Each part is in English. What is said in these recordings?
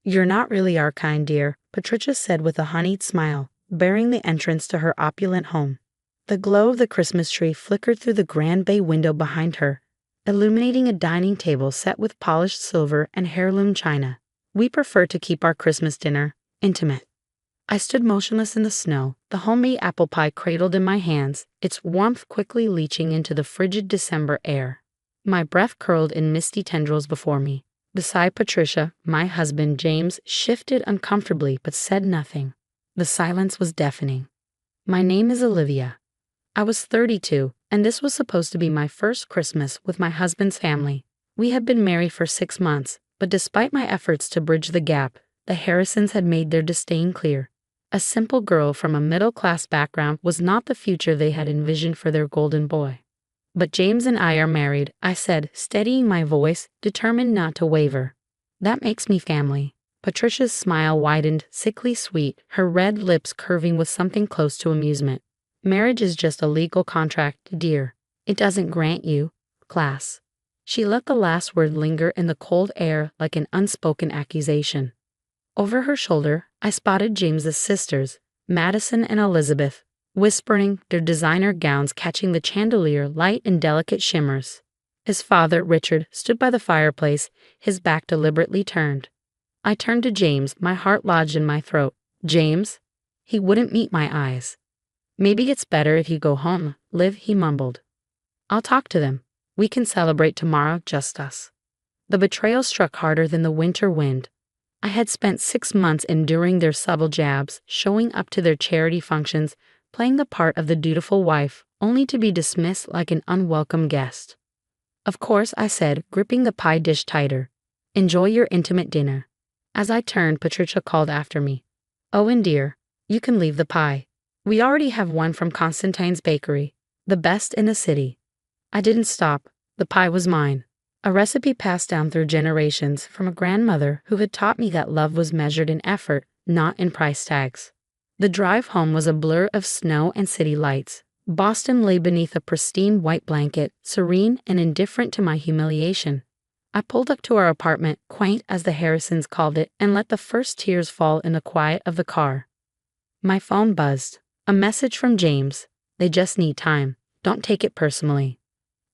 "You're not really our kind, dear," Patricia said with a honeyed smile, bearing the entrance to her opulent home. The glow of the Christmas tree flickered through the grand bay window behind her, illuminating a dining table set with polished silver and heirloom china. "We prefer to keep our Christmas dinner intimate." I stood motionless in the snow, the homemade apple pie cradled in my hands, its warmth quickly leaching into the frigid December air. My breath curled in misty tendrils before me. Beside Patricia, my husband James shifted uncomfortably but said nothing. The silence was deafening. "My name is Olivia." I was 32, and this was supposed to be my first Christmas with my husband's family. We had been married for 6 months, but despite my efforts to bridge the gap, the Harrisons had made their disdain clear. A simple girl from a middle-class background was not the future they had envisioned for their golden boy. "But James and I are married," I said, steadying my voice, determined not to waver. "That makes me family." Patricia's smile widened, sickly sweet, her red lips curving with something close to amusement. "Marriage is just a legal contract, dear. It doesn't grant you class." She let the last word linger in the cold air like an unspoken accusation. Over her shoulder, I spotted James's sisters, Madison and Elizabeth, whispering, their designer gowns catching the chandelier light in delicate shimmers. His father, Richard, stood by the fireplace, his back deliberately turned. I turned to James, my heart lodged in my throat. "James?" He wouldn't meet my eyes. "Maybe it's better if you go home, Liv," he mumbled. "I'll talk to them. We can celebrate tomorrow, just us." The betrayal struck harder than the winter wind. I had spent 6 months enduring their subtle jabs, showing up to their charity functions, playing the part of the dutiful wife, only to be dismissed like an unwelcome guest. "Of course," I said, gripping the pie dish tighter. "Enjoy your intimate dinner." As I turned, Patricia called after me. "Owen dear, you can leave the pie. We already have one from Constantine's bakery, the best in the city." I didn't stop. The pie was mine. A recipe passed down through generations from a grandmother who had taught me that love was measured in effort, not in price tags. The drive home was a blur of snow and city lights. Boston lay beneath a pristine white blanket, serene and indifferent to my humiliation. I pulled up to our apartment, quaint as the Harrisons called it, and let the first tears fall in the quiet of the car. My phone buzzed. A message from James. "They just need time. Don't take it personally."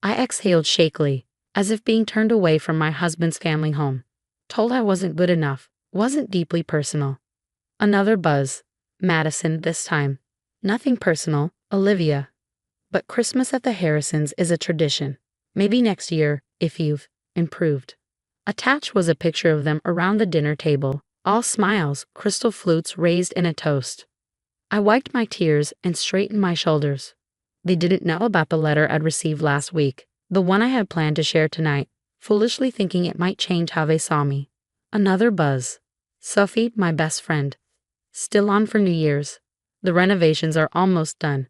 I exhaled shakily, as if being turned away from my husband's family home. Told I wasn't good enough, wasn't deeply personal. Another buzz. Madison this time. "Nothing personal, Olivia. But Christmas at the Harrisons is a tradition. Maybe next year, if you've improved." Attached was a picture of them around the dinner table, all smiles, crystal flutes raised in a toast. I wiped my tears and straightened my shoulders. They didn't know about the letter I'd received last week, the one I had planned to share tonight, foolishly thinking it might change how they saw me. Another buzz. "Sophie, my best friend. Still on for New Year's. The renovations are almost done."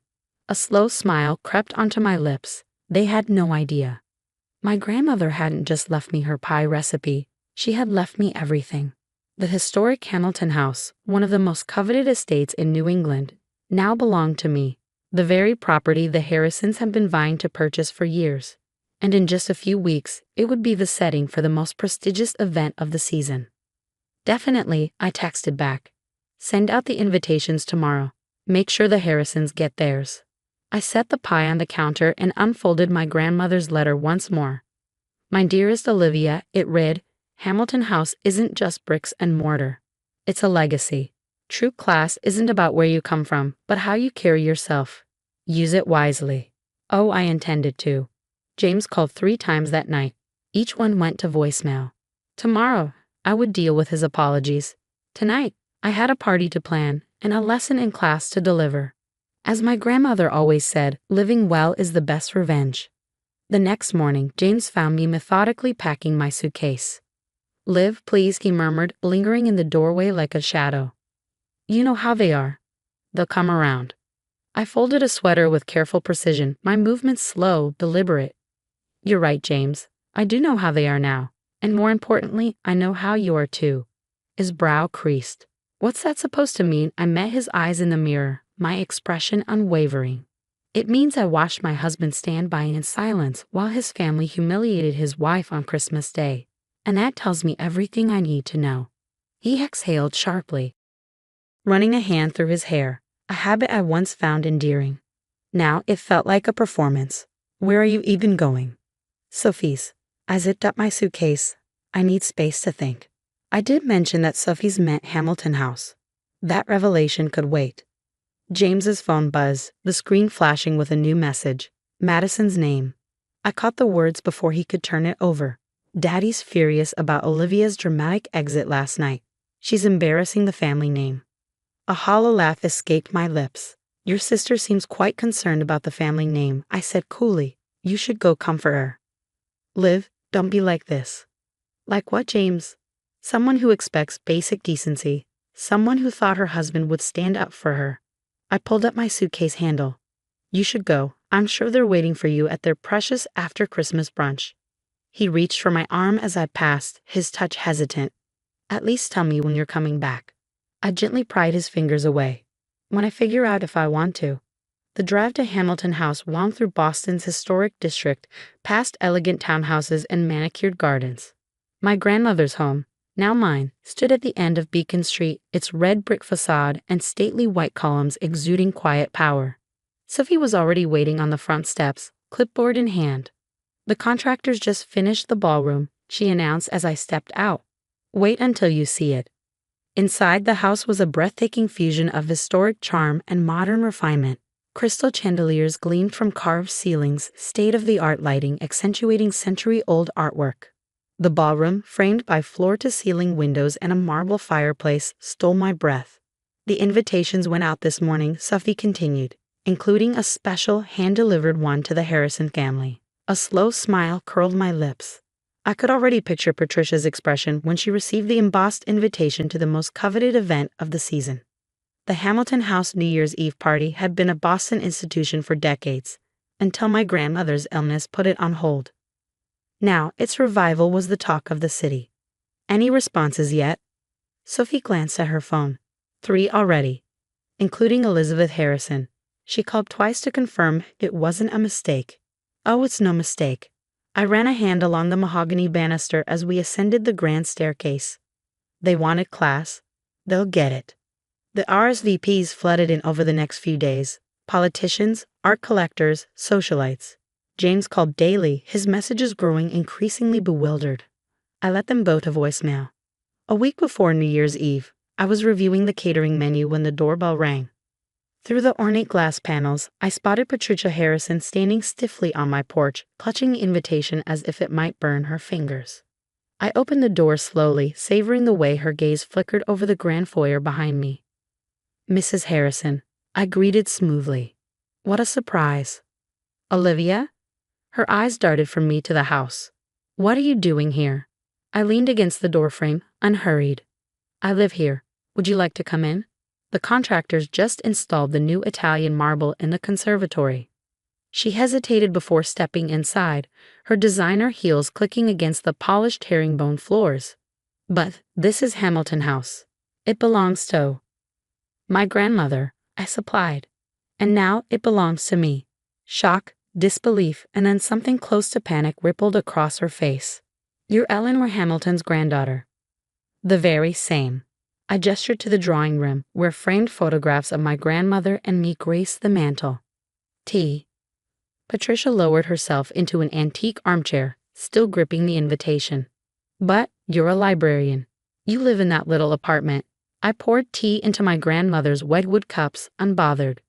A slow smile crept onto my lips. They had no idea. My grandmother hadn't just left me her pie recipe. She had left me everything. The historic Hamilton House, one of the most coveted estates in New England, now belonged to me. The very property the Harrisons had been vying to purchase for years. And in just a few weeks, it would be the setting for the most prestigious event of the season. "Definitely," I texted back. "Send out the invitations tomorrow. Make sure the Harrisons get theirs." I set the pie on the counter and unfolded my grandmother's letter once more. "My dearest Olivia," it read, "Hamilton House isn't just bricks and mortar. It's a legacy. True class isn't about where you come from, but how you carry yourself. Use it wisely." Oh, I intended to. James called 3 times that night. Each one went to voicemail. Tomorrow, I would deal with his apologies. Tonight, I had a party to plan and a lesson in class to deliver. As my grandmother always said, living well is the best revenge. The next morning, James found me methodically packing my suitcase. "Liv, please," he murmured, lingering in the doorway like a shadow. "You know how they are. They'll come around." I folded a sweater with careful precision, my movements slow, deliberate. "You're right, James. I do know how they are now. And more importantly, I know how you are too." His brow creased. What's that supposed to mean? I met his eyes in the mirror, my expression unwavering. "It means I watched my husband stand by in silence while his family humiliated his wife on Christmas Day. And that tells me everything I need to know." He exhaled sharply, running a hand through his hair, a habit I once found endearing. Now it felt like a performance. Where are you even going? Sophie's. I zipped up my suitcase. I need space to think. I did mention that Sophie's meant Hamilton House. That revelation could wait. James's phone buzzed, the screen flashing with a new message. Madison's name. I caught the words before he could turn it over. Daddy's furious about Olivia's dramatic exit last night. She's embarrassing the family name. A hollow laugh escaped my lips. Your sister seems quite concerned about the family name, I said coolly. You should go comfort her. Liv, don't be like this. Like what, James? Someone who expects basic decency. Someone who thought her husband would stand up for her. I pulled up my suitcase handle. You should go. I'm sure they're waiting for you at their precious after-Christmas brunch. He reached for my arm as I passed, his touch hesitant. At least tell me when you're coming back. I gently pried his fingers away. When I figure out if I want to. The drive to Hamilton House wound through Boston's historic district, past elegant townhouses and manicured gardens. My grandmother's home, now mine, stood at the end of Beacon Street, its red brick facade and stately white columns exuding quiet power. Sophie was already waiting on the front steps, clipboard in hand. The contractors just finished the ballroom, she announced as I stepped out. Wait until you see it. Inside, the house was a breathtaking fusion of historic charm and modern refinement. Crystal chandeliers gleamed from carved ceilings, state-of-the-art lighting accentuating century-old artwork. The ballroom, framed by floor-to-ceiling windows and a marble fireplace, stole my breath. The invitations went out this morning, Sophie continued, including a special hand-delivered one to the Harrison family. A slow smile curled my lips. I could already picture Patricia's expression when she received the embossed invitation to the most coveted event of the season. The Hamilton House New Year's Eve party had been a Boston institution for decades, until my grandmother's illness put it on hold. Now, its revival was the talk of the city. Any responses yet? Sophie glanced at her phone. 3 already, including Elizabeth Harrison. She called twice to confirm it wasn't a mistake. Oh, it's no mistake. I ran a hand along the mahogany banister as we ascended the grand staircase. They wanted class. They'll get it. The RSVPs flooded in over the next few days. Politicians, art collectors, socialites. James called daily, his messages growing increasingly bewildered. I let them go to voicemail. A week before New Year's Eve, I was reviewing the catering menu when the doorbell rang. Through the ornate glass panels, I spotted Patricia Harrison standing stiffly on my porch, clutching the invitation as if it might burn her fingers. I opened the door slowly, savoring the way her gaze flickered over the grand foyer behind me. Mrs. Harrison, I greeted smoothly. What a surprise. Olivia? Her eyes darted from me to the house. What are you doing here? I leaned against the doorframe, unhurried. I live here. Would you like to come in? The contractors just installed the new Italian marble in the conservatory. She hesitated before stepping inside, her designer heels clicking against the polished herringbone floors. But this is Hamilton House. It belongs to my grandmother, I supplied. And now it belongs to me. Shock, disbelief, and then something close to panic rippled across her face. You're Eleanor Hamilton's granddaughter. The very same. I gestured to the drawing room, where framed photographs of my grandmother and me graced the mantel. Tea. Patricia lowered herself into an antique armchair, still gripping the invitation. But you're a librarian. You live in that little apartment. I poured tea into my grandmother's whitewood cups, unbothered.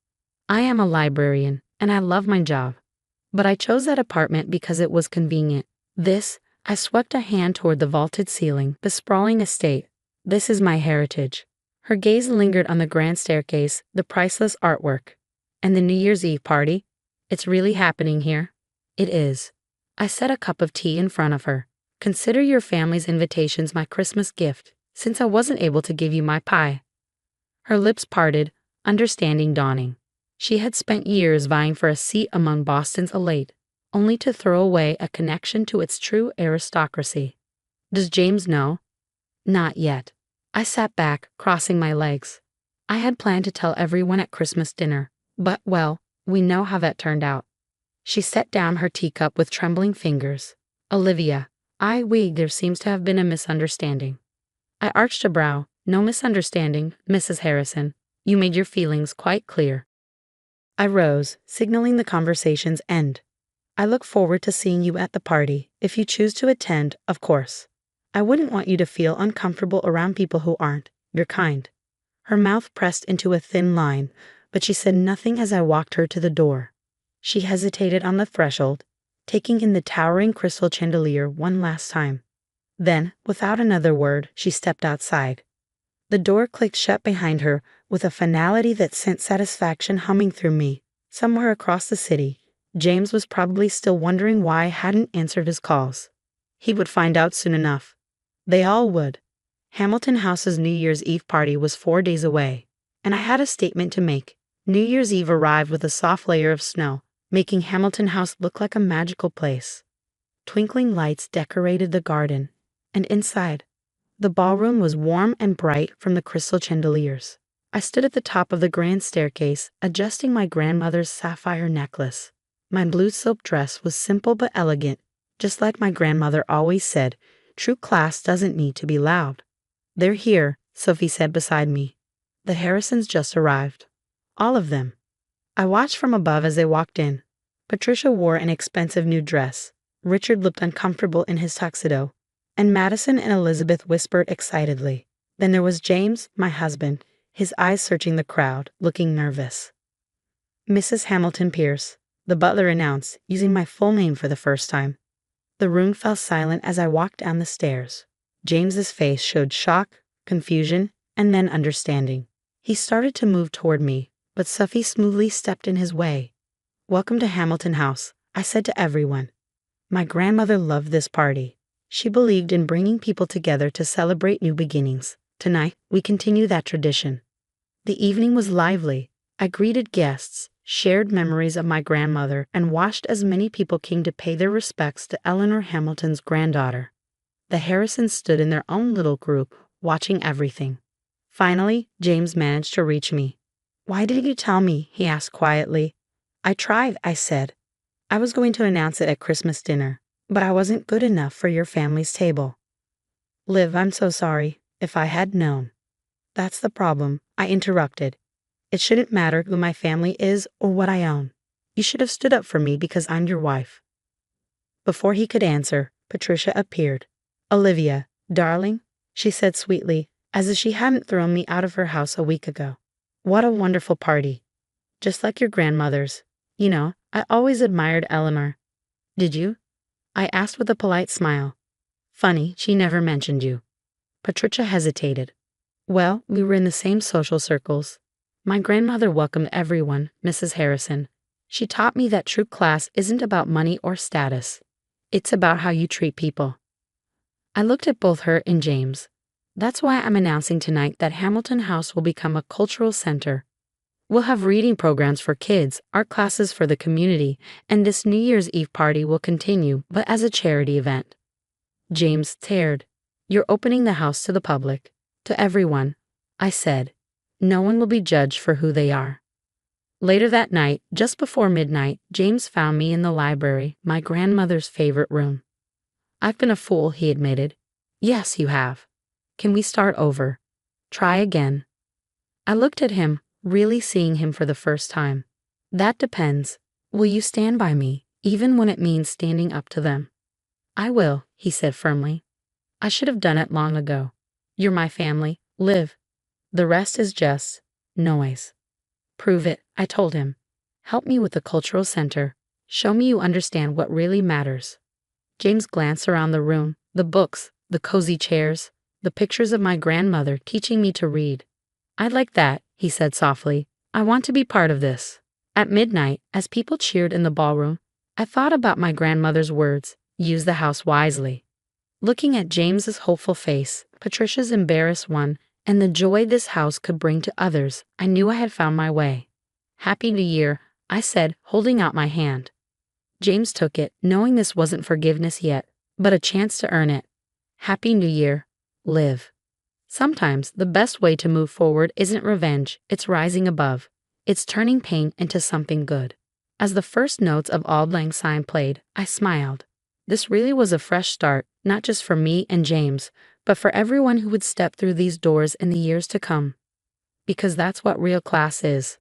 I am a librarian, and I love my job. But I chose that apartment because it was convenient. I swept a hand toward the vaulted ceiling, the sprawling estate. This is my heritage. Her gaze lingered on the grand staircase, the priceless artwork. And the New Year's Eve party? It's really happening here? It is. I set a cup of tea in front of her. Consider your family's invitations my Christmas gift, since I wasn't able to give you my pie. Her lips parted, understanding dawning. She had spent years vying for a seat among Boston's elite, only to throw away a connection to its true aristocracy. Does James know? Not yet. I sat back, crossing my legs. I had planned to tell everyone at Christmas dinner, but, well, we know how that turned out. She set down her teacup with trembling fingers. Olivia, there seems to have been a misunderstanding. I arched a brow. No misunderstanding, Mrs. Harrison. You made your feelings quite clear. I rose, signaling the conversation's end. I look forward to seeing you at the party, if you choose to attend, of course. I wouldn't want you to feel uncomfortable around people who aren't your kind. Her mouth pressed into a thin line, but she said nothing as I walked her to the door. She hesitated on the threshold, taking in the towering crystal chandelier one last time. Then, without another word, she stepped outside. The door clicked shut behind her with a finality that sent satisfaction humming through me. Somewhere across the city, James was probably still wondering why I hadn't answered his calls. He would find out soon enough. They all would. Hamilton House's New Year's Eve party was 4 days away, and I had a statement to make. New Year's Eve arrived with a soft layer of snow, making Hamilton House look like a magical place. Twinkling lights decorated the garden, and inside, the ballroom was warm and bright from the crystal chandeliers. I stood at the top of the grand staircase, adjusting my grandmother's sapphire necklace. My blue silk dress was simple but elegant, just like my grandmother always said, true class doesn't need to be loud. They're here, Sophie said beside me. The Harrisons just arrived. All of them. I watched from above as they walked in. Patricia wore an expensive new dress. Richard looked uncomfortable in his tuxedo, and Madison and Elizabeth whispered excitedly. Then there was James, my husband, his eyes searching the crowd, looking nervous. Mrs. Hamilton Pierce, the butler announced, using my full name for the first time. The room fell silent as I walked down the stairs. James's face showed shock, confusion, and then understanding. He started to move toward me, but Sophie smoothly stepped in his way. Welcome to Hamilton House, I said to everyone. My grandmother loved this party. She believed in bringing people together to celebrate new beginnings. Tonight, we continue that tradition. The evening was lively. I greeted guests, shared memories of my grandmother, and watched as many people came to pay their respects to Eleanor Hamilton's granddaughter. The Harrisons stood in their own little group, watching everything. Finally, James managed to reach me. Why didn't you tell me? He asked quietly. I tried, I said. I was going to announce it at Christmas dinner, but I wasn't good enough for your family's table. Liv, I'm so sorry. If I had known. That's the problem, I interrupted. It shouldn't matter who my family is or what I own. You should have stood up for me because I'm your wife. Before he could answer, Patricia appeared. Olivia, darling, she said sweetly, as if she hadn't thrown me out of her house a week ago. What a wonderful party. Just like your grandmother's. You know, I always admired Eleanor. Did you? I asked with a polite smile. Funny, she never mentioned you. Patricia hesitated. Well, we were in the same social circles. My grandmother welcomed everyone, Mrs. Harrison. She taught me that true class isn't about money or status. It's about how you treat people. I looked at both her and James. That's why I'm announcing tonight that Hamilton House will become a cultural center. We'll have reading programs for kids, art classes for the community, and this New Year's Eve party will continue, but as a charity event. James stared. You're opening the house to the public, to everyone, I said. No one will be judged for who they are. Later that night, just before midnight, James found me in the library, my grandmother's favorite room. I've been a fool, he admitted. Yes, you have. Can we start over? Try again. I looked at him, really seeing him for the first time. That depends. Will you stand by me, even when it means standing up to them? I will, he said firmly. I should have done it long ago. You're my family, Liv. The rest is just noise. Prove it, I told him. Help me with the cultural center. Show me you understand what really matters. James glanced around the room, the books, the cozy chairs, the pictures of my grandmother teaching me to read. I'd like that, he said softly. I want to be part of this. At midnight, as people cheered in the ballroom, I thought about my grandmother's words, use the house wisely. Looking at James's hopeful face, Patricia's embarrassed one, and the joy this house could bring to others, I knew I had found my way. Happy New Year, I said, holding out my hand. James took it, knowing this wasn't forgiveness yet, but a chance to earn it. Happy New Year, Liv. Sometimes the best way to move forward isn't revenge, it's rising above. It's turning pain into something good. As the first notes of Auld Lang Syne played, I smiled. This really was a fresh start, not just for me and James, but for everyone who would step through these doors in the years to come. Because that's what real class is.